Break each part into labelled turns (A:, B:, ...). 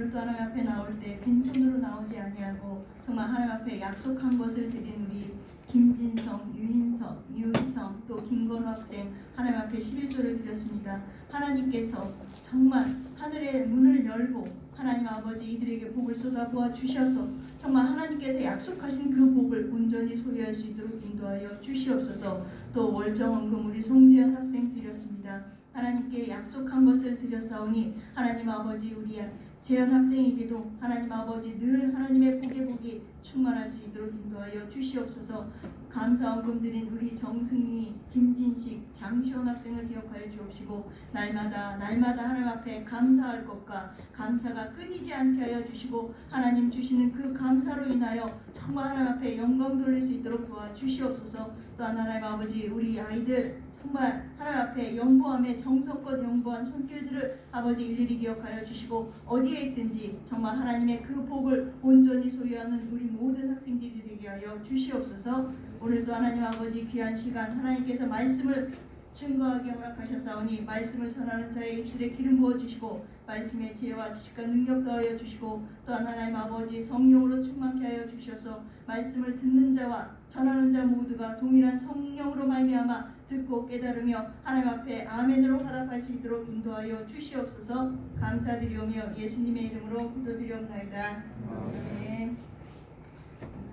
A: 오늘도 하나님 앞에 나올 때 빈손으로 나오지 아니하고 정말 하나님 앞에 약속한 것을 드린 우리 김진성, 유희성, 또 김건우 학생 하나님 앞에 11조를 드렸습니다. 하나님께서 정말 하늘의 문을 열고 하나님 아버지 이들에게 복을 쏟아부어 주셔서 정말 하나님께서 약속하신 그 복을 온전히 소유할 수 있도록 인도하여 주시옵소서. 또 월정원금 우리 송지현 학생 드렸습니다. 하나님께 약속한 것을 드렸사오니 하나님 아버지 우리 재현 학생에게도 하나님 아버지 늘 하나님의 복이 충만할 수 있도록 인도하여 주시옵소서. 감사원금 드린 우리 정승리, 김진식, 장시원 학생을 기억하여 주옵시고 날마다 하나님 앞에 감사할 것과 감사가 끊이지 않게 하여 주시고 하나님 주시는 그 감사로 인하여 정말 하나님 앞에 영광 돌릴 수 있도록 도와주시옵소서. 또한 하나님 아버지 우리 아이들 정말 하나님 앞에 영보함에 정성껏 영보한 손길들을 아버지 일일이 기억하여 주시고 어디에 있든지 정말 하나님의 그 복을 온전히 소유하는 우리 모든 학생들이 되게 하여 주시옵소서. 오늘도 하나님 아버지 귀한 시간 하나님께서 말씀을 증거하게 허락하셨사오니 말씀을 전하는 자의 입술에 기름 부어주시고 말씀의 지혜와 지식과 능력 더하여 주시고 또한 하나님 아버지 성령으로 충만케 하여 주셔서 말씀을 듣는 자와 전하는 자 모두가 동일한 성령으로 말미암아 듣고 깨달으며 하나님 앞에 아멘으로 화답할 수 있도록 인도하여 주시옵소서. 감사드리오며 예수님의 이름으로 기도드리옵나이다. 아멘.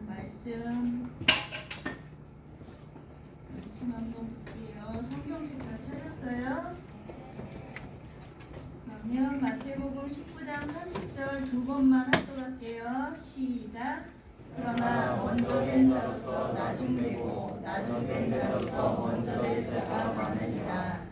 A: 말씀 한번 볼게요. 성경책 다 찾았어요? 그러면 마태복음 19장 30절 두 번만 하도록 할게요. 시작. 그러나 먼저 된 자로서 나중되고 나중된 자로서 먼저 될 자가 많으니라.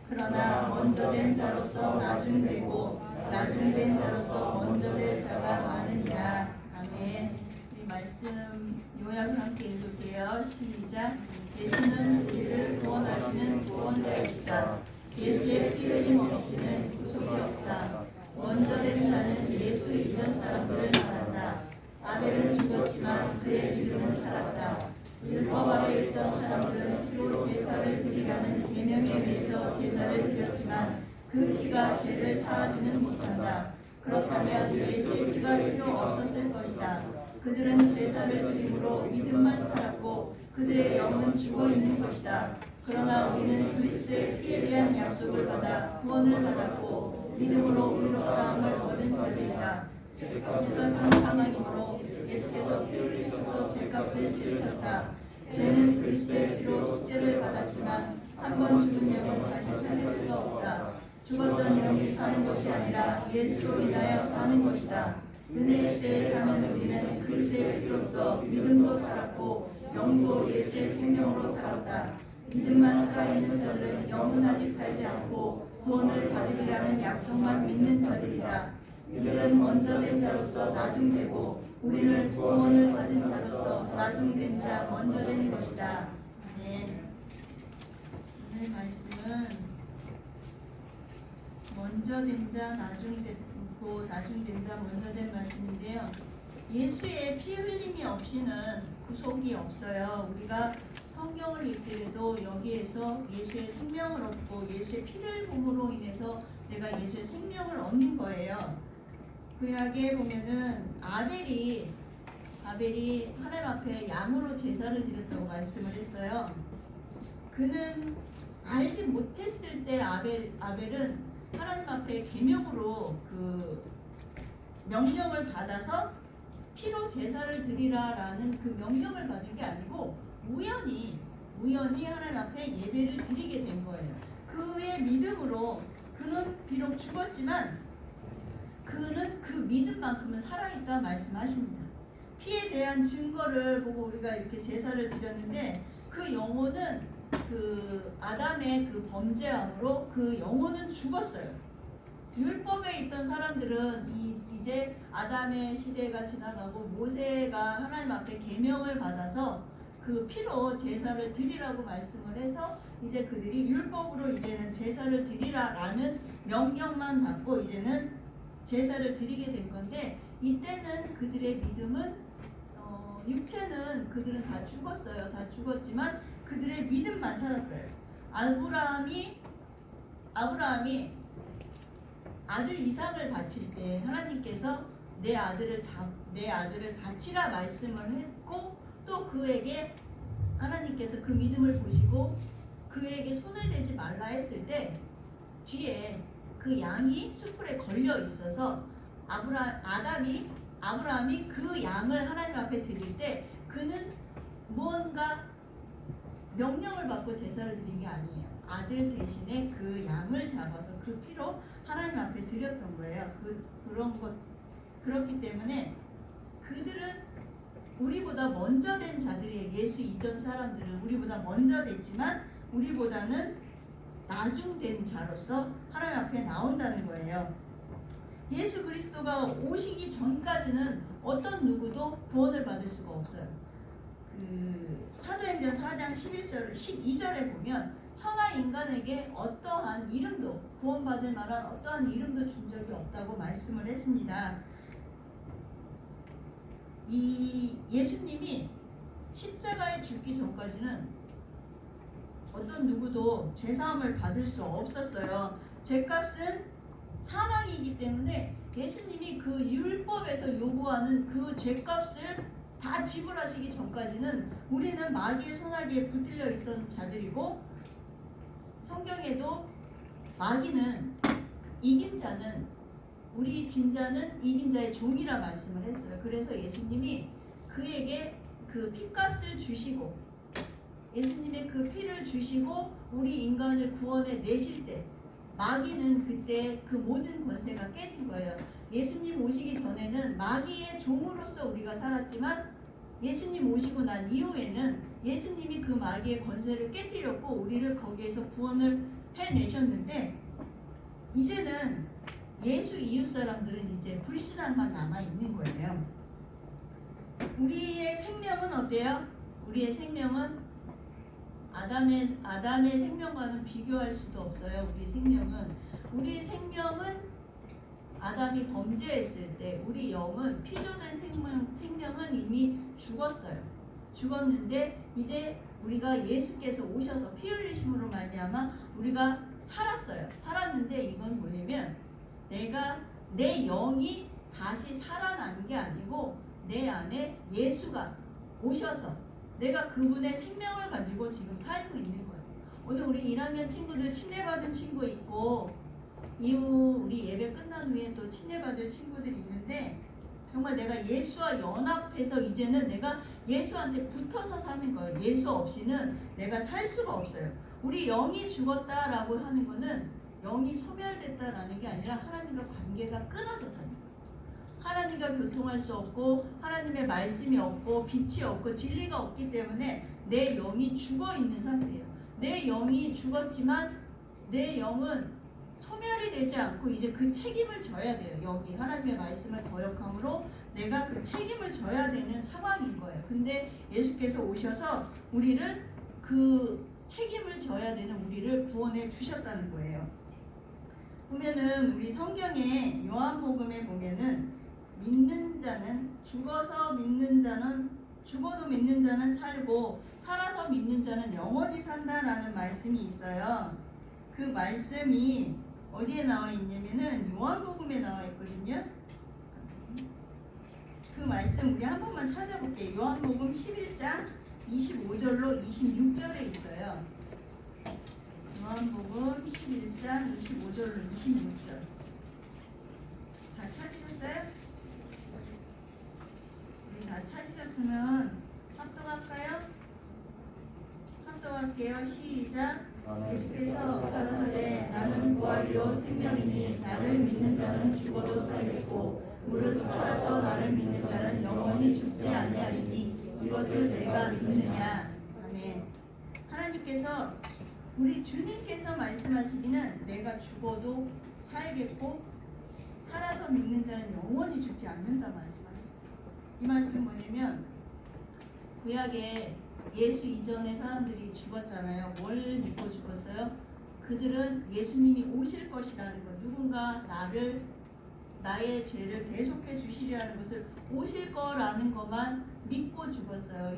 A: 그러나 먼저 된 자로서 나중되고 나중된 자로서 먼저 될 자가 많으니라. 아멘. 이 말씀 요약을 함께 읽을게요. 시작. 예수는 우리를 구원하시는 구원자이시다. 예수의 피 흘림 없이는 구속이 없다. 먼저 된 자는 예수 이전 사람들을 말한다. 아벨은 죽었지만 그의 믿음은 살았다. 율법 아래 있던 사람들은 피로 제사를 드리라는 계명에 의해서 제사를 드렸지만 그 피가 죄를 사하지는 못한다. 그렇다면 예수의 피가 필요 없었을 것이다. 그들은 제사를 드림으로 믿음만 살았고 그들의 영은 죽어있는 것이다. 그러나 우리는 그리스도의 피에 대한 약속을 받아 구원을 받았고 믿음으로 의롭다함을 얻은 자들이다. 죄값은 사망이므로 예수께서 피 흘리셔서 죄값을 치르셨다. 죄는 그리스도의 피로 속죄를 받았지만 한 번 죽은 영은 다시 살릴 수가 없다. 죽었던 영이 사는 것이 아니라 예수로 인하여 사는 것이다. 은혜 시대에 사는 우리는 그리스도의 피로써 믿음도 살았고 영도 예수의 생명으로 살았다. 믿음만 살아있는 자들은 영은 아직 살지 않고 구원을 받으리라는 약속만 믿는 자들이다. 이들은 먼저 된 자로서 나중되고 우리는 구원을 받은 자로서 나중된 자 먼저 된 것이다. 아멘. 오늘 말씀은 먼저 된 자 나중된 자 먼저 된 말씀인데요. 예수의 피 흘림이 없이는 구속이 없어요. 우리가 성경을 읽더라도 여기에서 예수의 생명을 얻고 예수의 피를 부음으로 인해서 내가 예수의 생명을 얻는 거예요. 구약에 보면은 아벨이 하나님 앞에 양으로 제사를 드렸다고 말씀을 했어요. 그는 알지 못했을 때 아벨은 하나님 앞에 계명으로 그 명령을 받아서 피로 제사를 드리라라는 그 명령을 받은 게 아니고 우연히 하나님 앞에 예배를 드리게 된 거예요. 그의 믿음으로 그는 비록 죽었지만 그는 그 믿음만큼은 살아있다 말씀하십니다. 피에 대한 증거를 보고 우리가 이렇게 제사를 드렸는데 그 영혼은 그 아담의 그 범죄함으로 그 영혼은 죽었어요. 율법에 있던 사람들은 이제 아담의 시대가 지나가고 모세가 하나님 앞에 계명을 받아서 그 피로 제사를 드리라고 말씀을 해서 이제 그들이 율법으로 이제는 제사를 드리라라는 명령만 받고 이제는 제사를 드리게 된 건데 이때는 그들의 믿음은 육체는 그들은 다 죽었어요. 다 죽었지만 그들의 믿음만 살았어요. 아브라함이 아들 이삭을 바칠 때 하나님께서 내 아들을 바치라 말씀을 했고, 또 그에게 하나님께서 그 믿음을 보시고 그에게 손을 대지 말라 했을 때 뒤에 그 양이 숯불에 걸려 있어서 아브라함이 그 양을 하나님 앞에 드릴 때 그는 무언가 명령을 받고 제사를 드린 게 아니에요. 아들 대신에 그 양을 잡아서 그 피로 하나님 앞에 드렸던 거예요. 그렇기 때문에 그들은 우리보다 먼저 된 자들이에요. 예수 이전 사람들은 우리보다 먼저 됐지만 우리보다는 나중된 자로서 하나님 앞에 나온다는 거예요. 예수 그리스도가 오시기 전까지는 어떤 누구도 구원을 받을 수가 없어요. 사도행전 4장 12절에 보면 천하 인간에게 어떠한 이름도, 구원받을 만한 어떠한 이름도 준 적이 없다고 말씀을 했습니다. 이 예수님이 십자가에 죽기 전까지는 어떤 누구도 죄사함을 받을 수 없었어요. 죄값은 사망이기 때문에 예수님이 그 율법에서 요구하는 그 죄값을 다 지불하시기 전까지는 우리는 마귀의 손아귀에 붙들려 있던 자들이고, 성경에도 마귀는 이긴 자는, 우리 진자는 이긴 자의 종이라 말씀을 했어요. 그래서 예수님이 그에게 그 피값을 주시고, 예수님의 그 피를 주시고 우리 인간을 구원해 내실 때 마귀는 그때 그 모든 권세가 깨진 거예요. 예수님 오시기 전에는 마귀의 종으로서 우리가 살았지만 예수님 오시고 난 이후에는 예수님이 그 마귀의 권세를 깨뜨렸고 우리를 거기에서 구원을 해내셨는데, 이제는 예수 이웃 사람들은 이제 불신앙만 남아있는 거예요. 우리의 생명은 어때요? 우리의 생명은 아담의 생명과는 비교할 수도 없어요. 우리의 생명은 아담이 범죄했을 때 우리 영은, 피조된 생명은 이미 죽었는데 이제 우리가 예수께서 오셔서 피 흘리심으로 말미암아 우리가 살았는데 이건 뭐냐면 내 영이 다시 살아난 게 아니고 내 안에 예수가 오셔서 내가 그분의 생명을 가지고 지금 살고 있는 거예요. 오늘 우리 1학년 친구들 침례받은 친구 있고 이후 우리 예배 끝난 후에 또 침례받을 친구들이 있는데, 정말 내가 예수와 연합해서 이제는 내가 예수한테 붙어서 사는 거예요. 예수 없이는 내가 살 수가 없어요. 우리 영이 죽었다라고 하는 거는 영이 소멸됐다라는 게 아니라 하나님과 관계가 끊어져 사는 거예요. 하나님과 교통할 수 없고 하나님의 말씀이 없고 빛이 없고 진리가 없기 때문에 내 영이 죽어 있는 상태예요. 내 영이 죽었지만 내 영은 소멸이 되지 않고 이제 그 책임을 져야 돼요. 여기 하나님의 말씀을 거역함으로 내가 그 책임을 져야 되는 상황인 거예요. 근데 예수께서 오셔서 우리를 그 책임을 져야 되는 우리를 구원해 주셨다는 거예요. 보면은 우리 성경에 요한복음에 보면은 믿는 자는 죽어도 믿는 자는 살고 살아서 믿는 자는 영원히 산다라는 말씀이 있어요. 그 말씀이 어디에 나와 있냐면은 요한복음에 나와 있거든요. 그 말씀 우리 한 번만 찾아볼게요. 요한복음 11장 25절로 26절에 있어요. 요한복음 11장 25절로 26절. 다 찾으셨어요? 우리 다 찾으셨으면 합독할게요. 시작. 예수께서 가라사대 나는 부활이요 생명이니 나를 믿는 자는 죽어도 살겠고 무릇 살아서 나를 믿는 자는 영원히 죽지 아니하리니 이것을 내가 믿느냐. 아멘. 하나님께서 우리 주님께서 말씀하시기는 내가 죽어도 살겠고 살아서 믿는 자는 영원히 죽지 않는다 말씀하셨어요. 이 말씀 뭐냐면 구약에 예수 이전의 사람들이 죽었잖아요. 뭘 믿고 죽었어요? 그들은 예수님이 오실 것이라는 것, 누군가 나의 죄를 대속해 주시리라는 것을 오실 거라는 것만 믿고 죽었어요.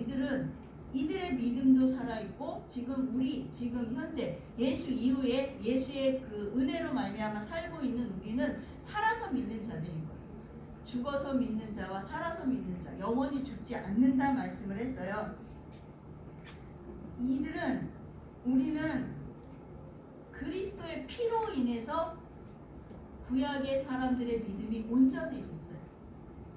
A: 이들의 믿음도 살아있고 지금 현재 예수 이후에 예수의 그 은혜로 말미암아 살고 있는 우리는 살아서 믿는 자들인 거예요. 죽어서 믿는 자와 살아서 믿는 자, 영원히 죽지 않는다 말씀을 했어요. 우리는 그리스도의 피로 인해서 구약의 사람들의 믿음이 온전해졌어요.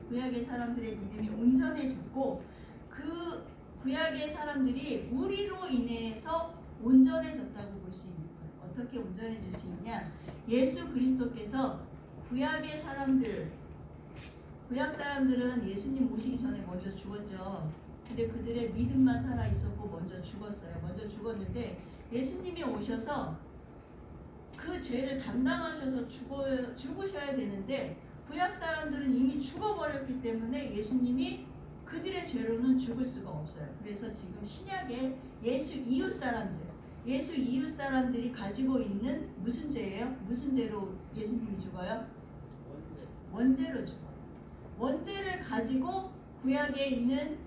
A: 구약의 사람들의 믿음이 온전해졌고, 그 구약의 사람들이 우리로 인해서 온전해졌다고 볼 수 있는 거예요. 어떻게 온전해질 수 있냐? 예수 그리스도께서 구약의 사람들, 구약 사람들은 예수님 오시기 전에 먼저 죽었죠. 근데 그들의 믿음만 살아있었고 먼저 죽었어요. 먼저 죽었는데 예수님이 오셔서 그 죄를 담당하셔서 죽으셔야 되는데, 구약 사람들은 이미 죽어버렸기 때문에 예수님이 그들의 죄로는 죽을 수가 없어요. 그래서 지금 신약의 예수 이웃 사람들이 가지고 있는 무슨 죄예요? 무슨 죄로 예수님이 죽어요? 원죄로 죽어요. 원죄를 가지고 구약에 있는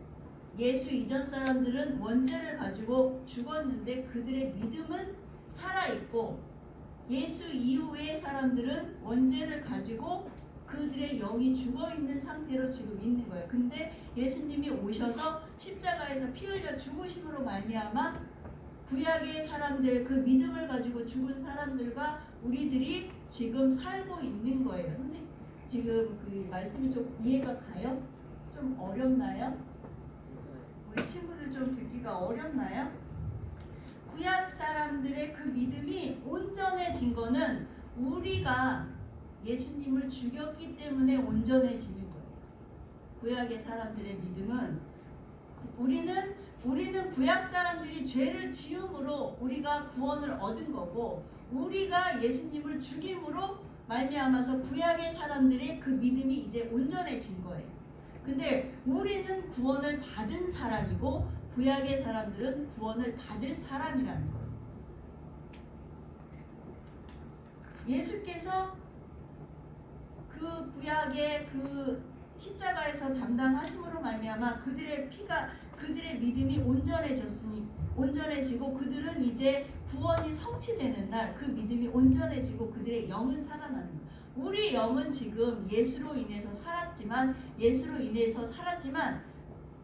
A: 예수 이전 사람들은 원죄를 가지고 죽었는데 그들의 믿음은 살아있고, 예수 이후의 사람들은 원죄를 가지고 그들의 영이 죽어있는 상태로 지금 있는 거예요. 근데 예수님이 오셔서 십자가에서 피 흘려 죽으심으로 말미암아 구약의 사람들, 그 믿음을 가지고 죽은 사람들과 우리들이 지금 살고 있는 거예요. 근데 지금 그 말씀이 좀 이해가 가요? 좀 어렵나요? 우리 친구들 좀 듣기가 어렵나요? 구약 사람들의 그 믿음이 온전해진 거는 우리가 예수님을 죽였기 때문에 온전해지는 거예요. 구약의 사람들의 믿음은 우리는 구약 사람들이 죄를 지음으로 우리가 구원을 얻은 거고, 우리가 예수님을 죽임으로 말미암아서 구약의 사람들의 그 믿음이 이제 온전해진 거예요. 근데 우리는 구원을 받은 사람이고 구약의 사람들은 구원을 받을 사람이라는 거예요. 예수께서 그 구약의 그 십자가에서 담당하심으로 말미암아 그들의 믿음이 온전해지고 그들은 이제 구원이 성취되는 날 그 믿음이 온전해지고 그들의 영은 살아나는 거예요. 우리 영은 지금 예수로 인해서 살았지만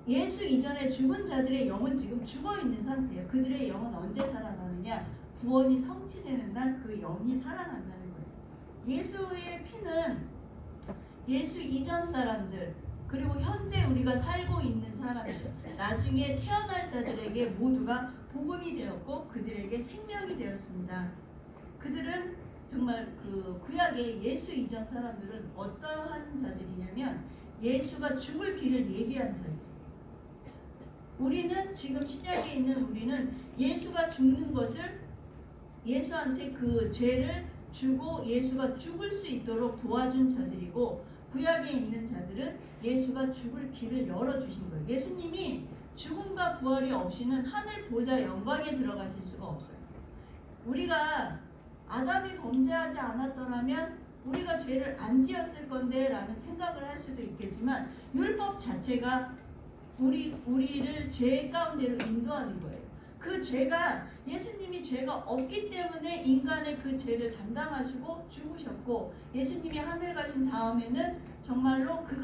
A: 예수 이전에 죽은 자들의 영은 지금 죽어있는 상태예요. 그들의 영은 언제 살아나느냐? 구원이 성취되는 날 그 영이 살아난다는 거예요. 예수의 피는 예수 이전 사람들, 그리고 현재 우리가 살고 있는 사람들, 나중에 태어날 자들에게 모두가 복음이 되었고 그들에게 생명이 되었습니다. 그들은 정말 그 구약의 예수 이전 사람들은 어떠한 자들이냐면 예수가 죽을 길을 예비한 자들. 우리는 지금 신약에 있는 우리는 예수가 죽는 것을, 예수한테 그 죄를 주고 예수가 죽을 수 있도록 도와준 자들이고, 구약에 있는 자들은 예수가 죽을 길을 열어주신 거예요. 예수님이 죽음과 부활이 없이는 하늘 보좌 영광에 들어가실 수가 없어요. 우리가 아담이 범죄하지 않았더라면 우리가 죄를 안 지었을 건데 라는 생각을 할 수도 있겠지만, 율법 자체가 우리를 죄 가운데로 인도하는 거예요. 그 죄가, 예수님이 죄가 없기 때문에 인간의 그 죄를 담당하시고 죽으셨고, 예수님이 하늘 가신 다음에는 정말로 그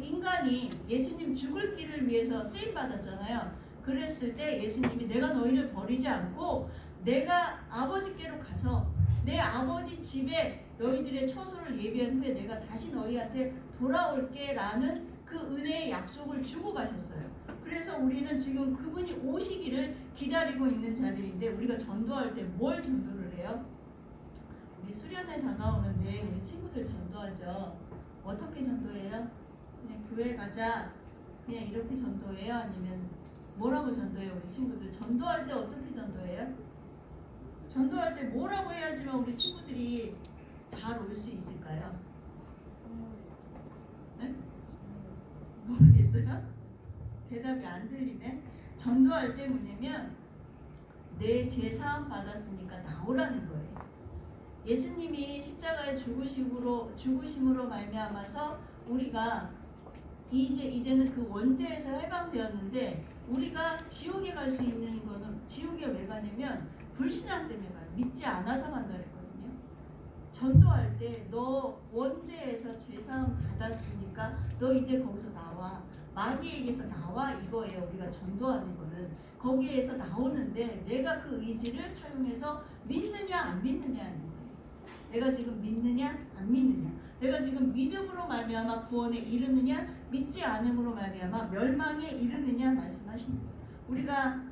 A: 인간이 예수님 죽을 길을 위해서 쓰임 받았잖아요. 그랬을 때 예수님이 내가 너희를 버리지 않고 내가 아버지께로 가서 내 아버지 집에 너희들의 처소를 예비한 후에 내가 다시 너희한테 돌아올게 라는 그 은혜의 약속을 주고 가셨어요. 그래서 우리는 지금 그분이 오시기를 기다리고 있는 자들인데, 우리가 전도할 때 뭘 전도를 해요? 우리 수련회 다가오는데 우리 친구들 전도하죠. 어떻게 전도해요? 그냥 교회 가자, 그냥 이렇게 전도해요? 아니면 뭐라고 전도해요? 우리 친구들 전도할 때 어떻게 전도해요? 전도할 때 뭐라고 해야지만 우리 친구들이 잘 올 수 있을까요? 네? 모르겠어요? 대답이 안 들리네. 전도할 때 뭐냐면 내 죄 사함 받았으니까 나오라는 거예요. 예수님이 십자가에 죽으심으로 말미암아서 우리가 이제는 그 원죄에서 해방되었는데, 우리가 지옥에 갈 수 있는 거는, 지옥에 왜 가냐면 불신앙 때문에 가요. 믿지 않아서 간다 그랬거든요. 전도할 때 너 원죄에서 죄사함 받았으니까 너 이제 거기서 나와. 마귀에게서 나와 이거예요. 우리가 전도하는 거는 거기에서 나오는데 내가 그 의지를 사용해서 믿느냐 안 믿느냐 하는 거예요. 내가 지금 믿느냐 안 믿느냐. 내가 지금 믿음으로 말미암아 구원에 이르느냐 믿지 않음으로 말미암아 멸망에 이르느냐 말씀하시는 거예요. 우리가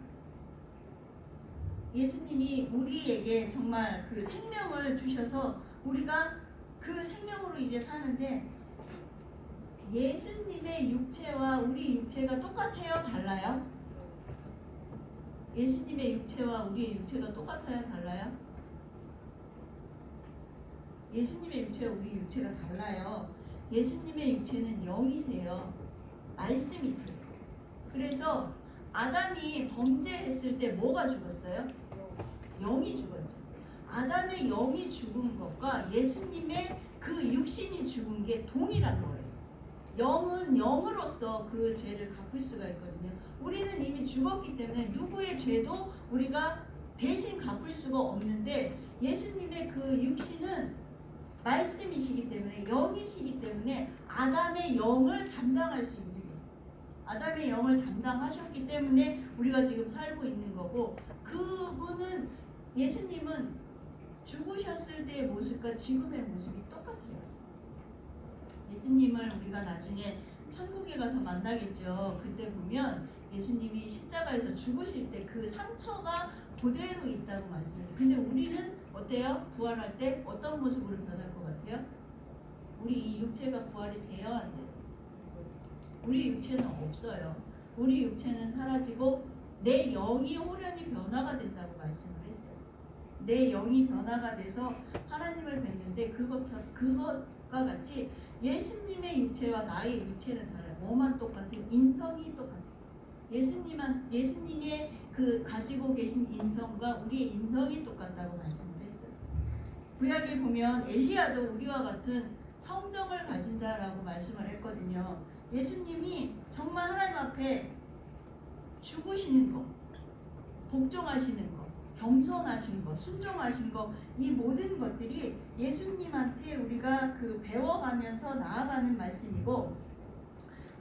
A: 예수님이 우리에게 정말 그 생명을 주셔서 우리가 그 생명으로 이제 사는데 예수님의 육체와 우리 육체가 똑같아요? 달라요? 예수님의 육체와 우리의 육체가 똑같아요? 달라요? 예수님의 육체와 우리 육체가 달라요. 예수님의 육체는 영이세요. 말씀이세요. 그래서 아담이 범죄했을 때 뭐가 죽었어요? 영이 죽었죠. 아담의 영이 죽은 것과 예수님의 그 육신이 죽은 게 동일한 거예요. 영은 영으로서 그 죄를 갚을 수가 있거든요. 우리는 이미 죽었기 때문에 누구의 죄도 우리가 대신 갚을 수가 없는데 예수님의 그 육신은 말씀이시기 때문에 영이시기 때문에 아담의 영을 담당할 수 있는 거예요. 아담의 영을 담당하셨기 때문에 우리가 지금 살고 있는 거고 그분은 예수님은 죽으셨을 때의 모습과 지금의 모습이 똑같아요. 예수님을 우리가 나중에 천국에 가서 만나겠죠. 그때 보면 예수님이 십자가에서 죽으실 때 그 상처가 그대로 있다고 말씀했어요. 근데 우리는 어때요? 부활할 때 어떤 모습으로 변할 것 같아요? 우리 이 육체가 부활이 돼야 안 돼요. 우리 육체는 없어요. 우리 육체는 사라지고 내 영이 호련히 변화가 된다고 말씀을 했어요. 내 영이 변화가 돼서 하나님을 뵙는데 그것과 같이 예수님의 육체와 나의 육체는 달라요. 뭐만 똑같아요? 인성이 똑같아요. 예수님의 그 가지고 계신 인성과 우리의 인성이 똑같다고 말씀을 했어요. 구약에 보면 엘리야도 우리와 같은 성정을 가진 자라고 말씀을 했거든요. 예수님이 정말 하나님 앞에 죽으시는 것, 복종하시는 것, 겸손하신 것, 순종하신 것, 이 모든 것들이 예수님한테 우리가 그 배워가면서 나아가는 말씀이고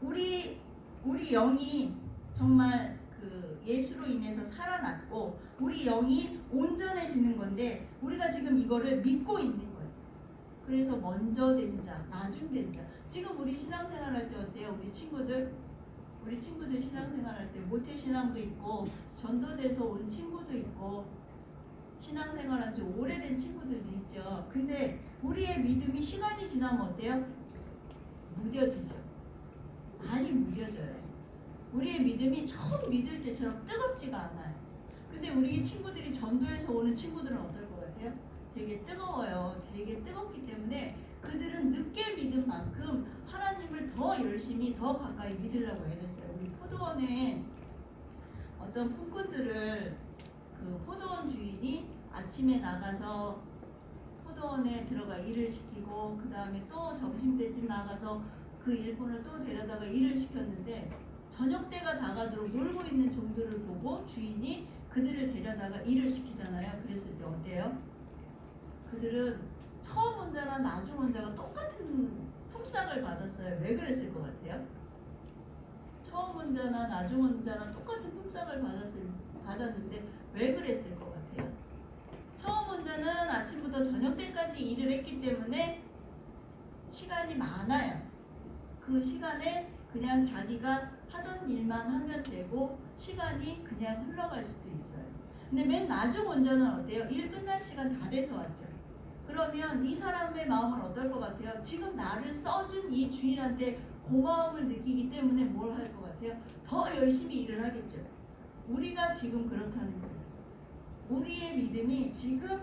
A: 우리 영이 정말 그 예수로 인해서 살아났고 우리 영이 온전해지는 건데 우리가 지금 이거를 믿고 있는 거예요. 그래서 먼저 된 자, 나중 된 자. 지금 우리 신앙생활 할 때 어때요? 우리 친구들 신앙생활 할 때 모태신앙도 있고 전도돼서 온 친구도 있고 신앙생활 한 지 오래된 친구들도 있죠. 근데 우리의 믿음이 시간이 지나면 어때요? 무뎌지죠. 많이 무뎌져요. 우리의 믿음이 처음 믿을 때처럼 뜨겁지가 않아요. 근데 우리 친구들이 전도해서 오는 친구들은 어떨 것 같아요? 되게 뜨거워요. 되게 뜨겁기 때문에 그들은 늦게 믿은 만큼 하나님을 더 열심히 더 가까이 믿으려고 애렸어요. 우리 포도원에 어떤 품꾼들을 그 포도원 주인이 아침에 나가서 포도원에 들어가 일을 시키고 그 다음에 또 점심때쯤 나가서 그 일꾼을 또 데려다가 일을 시켰는데 저녁 때가 다가도록 놀고 있는 종들을 보고 주인이 그들을 데려다가 일을 시키잖아요. 그랬을 때 어때요? 그들은 처음 온 자나 나중 온 자가 똑같은 품삯을 받았어요. 왜 그랬을 것 같아요? 처음 온 자나 나중 온 자나 똑같은 품삯을 받았는데 왜 그랬을 것 같아요? 처음 온 자는 아침부터 저녁 때까지 일을 했기 때문에 시간이 많아요. 그 시간에 그냥 자기가 하던 일만 하면 되고 시간이 그냥 흘러갈 수도 있어요. 근데 맨 나중 온 자는 어때요? 일 끝날 시간 다 돼서 왔죠. 그러면 이 사람의 마음은 어떨 것 같아요? 지금 나를 써준 이 주인한테 고마움을 느끼기 때문에 뭘 할 것 같아요? 더 열심히 일을 하겠죠. 우리가 지금 그렇다는 거예요. 우리의 믿음이 지금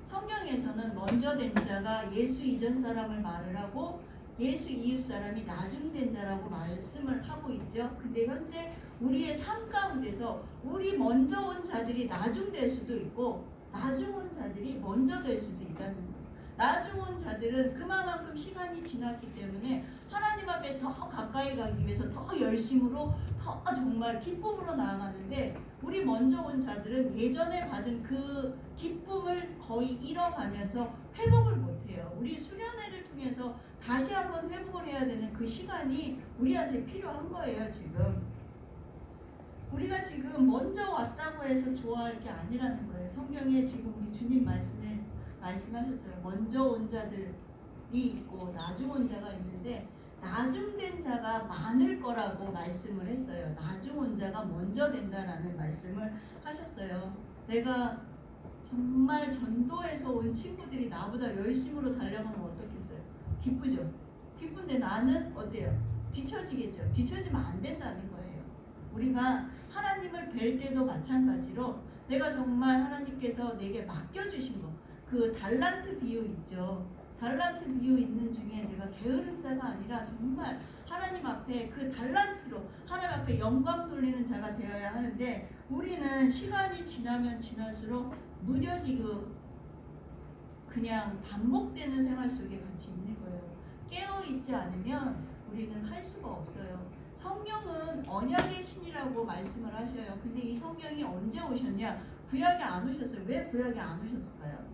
A: 성경에서는 먼저 된 자가 예수 이전 사람을 말을 하고 예수 이웃 사람이 나중된 자라고 말씀을 하고 있죠. 근데 현재 우리의 삶 가운데서 우리 먼저 온 자들이 나중될 수도 있고 나중 온 자들이 먼저 될 수도 있다는 거예요. 나중 온 자들은 그만큼 시간이 지났기 때문에 하나님 앞에 더 가까이 가기 위해서 더 열심으로 더 정말 기쁨으로 나아가는데 우리 먼저 온 자들은 예전에 받은 그 기쁨을 거의 잃어가면서 회복을 못해요. 우리 수련회를 통해서 다시 한번 회복을 해야 되는 그 시간이 우리한테 필요한 거예요. 지금 우리가 지금 먼저 왔다고 해서 좋아할 게 아니라는 거예요. 성경에 지금 우리 주님 말씀에 말씀하셨어요. 먼저 온 자들이 있고 나중 온 자가 있는데 나중된 자가 많을 거라고 말씀을 했어요. 나중 온 자가 먼저 된다라는 말씀을 하셨어요. 내가 정말 전도에서 온 친구들이 나보다 열심으로 달려가면 어떻겠어요? 기쁘죠? 기쁜데 나는 어때요? 뒤처지겠죠? 뒤처지면 안 된다는 거예요. 우리가 하나님을 뵐 때도 마찬가지로 내가 정말 하나님께서 내게 맡겨주신 거, 그 달란트 비유 있죠? 달란트 비유 있는 중에 내가 게으른 자가 아니라 정말 하나님 앞에 그 달란트로 하나님 앞에 영광 돌리는 자가 되어야 하는데 우리는 시간이 지나면 지날수록 무뎌지고 그냥 반복되는 생활 속에 같이 있는 거예요. 깨어있지 않으면 우리는 할 수가 없어요. 성령은 언약의 신이라고 말씀을 하셔요. 근데 이 성령이 언제 오셨냐? 구약에 안 오셨어요. 왜 구약에 안 오셨을까요?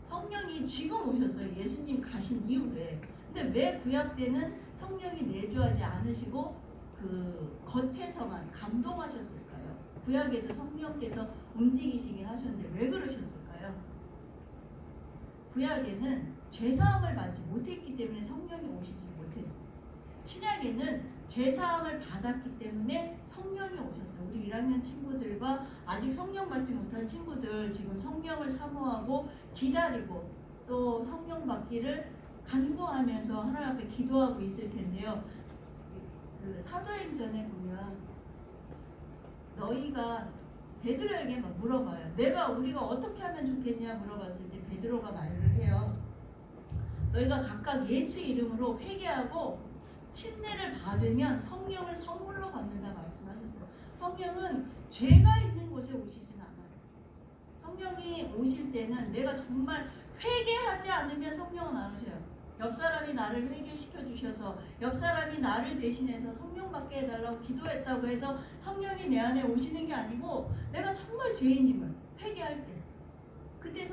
A: 성령이 지금 오셨어요. 예수님 가신 이후에. 근데 왜 구약 때는 성령이 내주하지 않으시고 그 겉에서만 감동하셨을까요? 구약에도 성령께서 움직이시긴 하셨는데 왜 그러셨을까요? 구약에는 죄사함을 받지 못했기 때문에 성령이 오시지 못했어요. 신약에는 죄사함을 받았기 때문에 성령이 오셨어요. 우리 1학년 친구들과 아직 성령 받지 못한 친구들 지금 성령을 사모하고 기다리고 또 성령 받기를 간구하면서 하나님 앞에 기도하고 있을 텐데요. 그 사도행전에 보면 너희가 베드로에게 막 물어봐요. 우리가 어떻게 하면 좋겠냐 물어봤을 때 베드로가 말을 해요. 너희가 각각 예수 이름으로 회개하고 침례를 받으면 성령을 선물로 받는다 말씀하셨어요. 성령은 죄가 있는 곳에 오시진 않아요. 성령이 오실 때는 내가 정말 회개하지 않으면 성령은 안 오셔요. 옆 사람이 나를 회개시켜 주셔서 옆 사람이 나를 대신해서 성령 받게 해달라고 기도했다고 해서 성령이 내 안에 오시는 게 아니고 내가 정말 죄인임을 회개할 때 그때